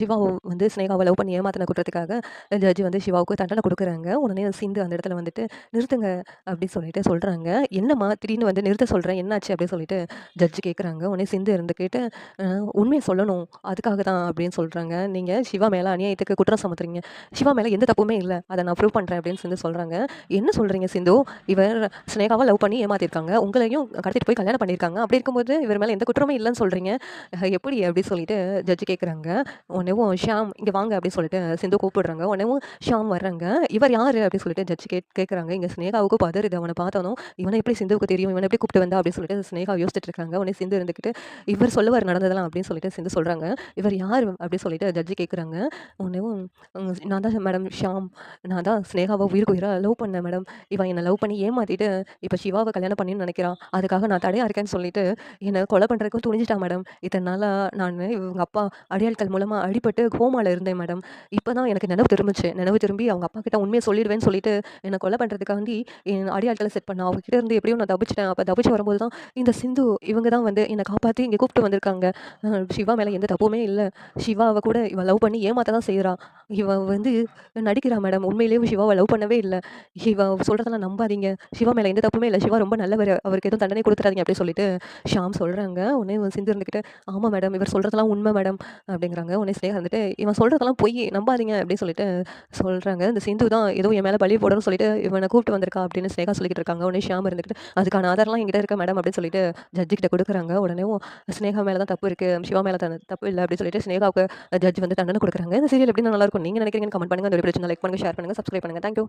சிவா வந்து ஸ்னேகாவ லவ் பண்ணி ஏமாத்துன குற்றத்துக்காக ஜட்ஜ் வந்து சிவாவுக்கு தண்டனை குடுக்குறாங்க. உடனே சிந்து அந்த இடத்துல வந்துட்டு, "நிறுத்துங்க" அப்படின்னு சொல்லிட்டு சொல்றாங்க. "என்னம்மா திடீர்னு வந்து நிறுத்த சொல்ற? என்னாச்சு?" அப்படின்னு சொல்லிட்டு ஜட்ஜ் கேட்குறாங்க. உடனே சிந்து இருந்துக்கிட்டு, "அ உண்மைய சொல்லணும். அதுக்காக தான்" அப்படின்னு சொல்றாங்க. "நீங்க சிவா மேல அநியாயத்துக்கு குற்றம் சுமத்துறீங்க. சிவா மேல எந்த தப்புமே இல்ல. அத நான் ப்ரூவ் பண்றேன்" அப்படின்னு சிந்து சொல்றாங்க. "என்ன சொல்றீங்க சிந்து? இவர் ஸ்னேகாவ லவ் பண்ணி ஏமாத்தியிருக்காங்க. உங்களையும் கடத்திட்டு போய் கல்யாணம் பண்ணியிருக்காங்க. அப்படி இருக்கும்போது இவர் மேல எந்த குற்றமும் இல்லன்னு சொல்றீங்க. எப்படி?" அப்படி சொல்லிட்டு ஜட்ஜ் கேட்குறாங்க. உடனேவும் "ஷியாம் இங்க வாங்க" அப்படின்னு சொல்லிட்டு சிந்து கூப்பிடுறாங்க. உடனேவும் ஷியாம் வர்றாங்க. "இவர் யாரு?" அப்படின்னு சொல்லிட்டு ஜட்ஜ் கேட்குறாங்க. இங்க ஸ்னேகாவுக்கு பதறுது. அவன பார்த்ததும், "இவன எப்படி சிந்துவுக்கு தெரியும்? இவன எப்படி கூப்பிட்டு வந்தா?" அப்படின்னு சொல்லிட்டு ஸ்னேகா யோசிச்சுட்டு இருக்காங்க. உடனே சிந்து இருந்துகிட்டு, "இவர் சொல்லுவார் நடந்ததெல்லாம்" அப்படின்னு சொல்லிட்டு சிந்து சொல்றாங்க. "இவர் யாரு?" அப்படின்னு சொல்லிட்டு ஜட்ஜ் கேட்குறாங்க. உடனேவும் "நான் தான் மேடம் ஷியாம். நான் தான் ஸ்னேகாவ உயிருக்கு உயிரா லவ் பண்ணேன் மேடம். இவ என்ன லவ் பண்ணி ஏமாத்திட்டு, இப்ப சிவாவ கல்யாணம் பண்ணின்னு நெனைக்கிறா. அதுக்காக நான் தடையா இருக்கேன்னு சொல்லிட்டு, என்ன கொலை பண்றதுக்கும் துணிஞ்சுட்டா மேடம். இத்தன நாளா நானு இவங்க அப்பா அடியாட்கள் மூலமா அடிபட்டு கோமால இருந்தேன் மேடம். இப்ப தான் எனக்கு நினைவு திரும்புச்சு. நினைவு திரும்பி அவங்க அப்பா கிட்ட உண்மைய சொல்லிடுவேன்னு சொல்லிட்டு, என்ன கொலை பண்றதுக்காண்டி என் அடியாட்கள செட் பண்ணா. அவங்க கிட்ட இருந்து எப்படியோ நான் தப்பிச்சுட்டேன். அப்ப தப்பிச்சு வரும்போது தான் இந்த சிந்து இவங்க தான் வந்து என்ன காப்பாத்தி இங்க கூப்பிட்டு வந்திருக்காங்க. சிவா மேல எந்த தப்புமே இல்ல. சிவாவ கூட இவ லவ் பண்ணி ஏமாத்த தான் செய்றா. இவ வந்து நடிக்கிறா மேடம். உண்மையிலேயே சிவாவ லவ் பண்ணவே இல்ல. இவ சொல்றதெல்லாம் நம்பாதீங்க. சிவா மேல எந்த தப்புமே இல்ல. சிவா ரொம்ப நல்லவரு. அவருக்கு எதுவும் தண்டனை குடுத்துறாதீங்க" அப்படின்னு சொல்லிட்டு ஷியாம் சொல்றாங்க. உடனே சிந்து இருந்துகிட்டு, "ஆமா மேடம். இவர் சொல்றதெல்லாம் உண்ம மேடம்" அப்படிங்கிறாங்க. உடனே ஸ்னேகா வந்துட்டு, "இவன் சொல்றதெல்லாம் பொய். நம்பாதீங்க" அப்படின்னு சொல்லிட்டு சொல்றாங்க. இந்த சிந்து தான் ஏதோ என் மேல பழி போடணும்னு சொல்லிட்டு இவன கூப்பிட்டு வந்திருக்கா அப்படின்னு ஸ்னேகா சொல்லிக்கிட்டு இருக்காங்க. உடனே ஷியாம் இருந்துகிட்டு, "அதுக்கான ஆதாரம்லாம் என்கிட்ட இருக்கு மேடம்" அப்படின்னு சொல்லிட்டு ஜட்ஜு கிட்ட குடுக்குறாங்க. உடனேவும் ஸ்னேகா மேல தான் தப்பு இருக்கு. சிவா மேல தப்பு இல்ல அப்படின்னு சொல்லிட்டு ஸ்னேகாவுக்கு ஜட்ஜ் வந்து தண்டனை குடுக்குறாங்க. இந்த சீரியல் எப்படின்னா நல்லாருக்கும். நீங்க நினைக்கிறீங்கன்னு கமெண்ட் பண்ணுங்க. அந்த வீடியோ பிடிச்சிருந்தா லைக் பண்ணுங்க, ஷேர் பண்ணுங்க, சப்ஸ்கிரைப் பண்ணுங்க. Thank you.